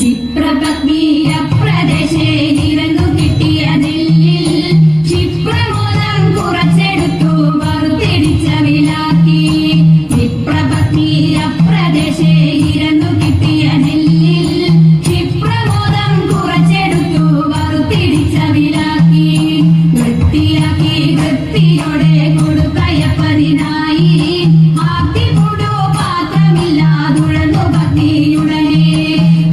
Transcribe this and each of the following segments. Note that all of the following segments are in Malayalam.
വിപ്രപത്നീയ പ്രദേശേ നിരന്നു കിട്ടിയ നെല്ലിൽ ക്ഷിപ്രമോദം കുറച്ചെടുത്തു വറുത്തിടിച്ച വിലാക്കി. വിപ്രപത്നീയ പ്രദേശേ നിരന്നു കിട്ടിയ നെല്ലിൽ ക്ഷിപ്രമോദം കുറച്ചെടുത്തു വറുത്തിടിച്ച വിലാക്കി. വൃത്തിയാക്കി വൃത്തിയോടെ കൊടുത്തയപ്പതിനായി ആദ്യമുടു പാത്രമില്ലാതുഴന്നു പത്നിയുടനെ.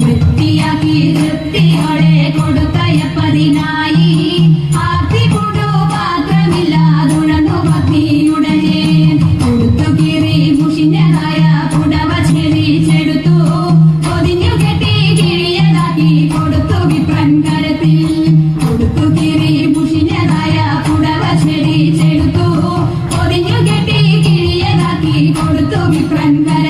വൃത്തിയാക്കി വൃത്തിയോടെ കൊടുത്തയപ്പതിനായി ആദ്യമുടു പാത്രമില്ലാതുഴന്നു പത്നിയുടനെ. കൊടുത്തു കീറി മുഷിഞ്ഞതായ പുടവ ചെരിച്ചെടുത്തു പൊതിഞ്ഞു കെട്ടി കിഴിയതാക്കി കൊടുത്തു വിപ്രൻ കരത്തിൽ. കൊടുത്തു കീറി മുഷിഞ്ഞതായ പുടവ ചെരിച്ചെടുത്തു പൊതിഞ്ഞു കെട്ടി കിഴിയതാക്കി കൊടുത്തു വിപ്രൻ കരത്തിൽ.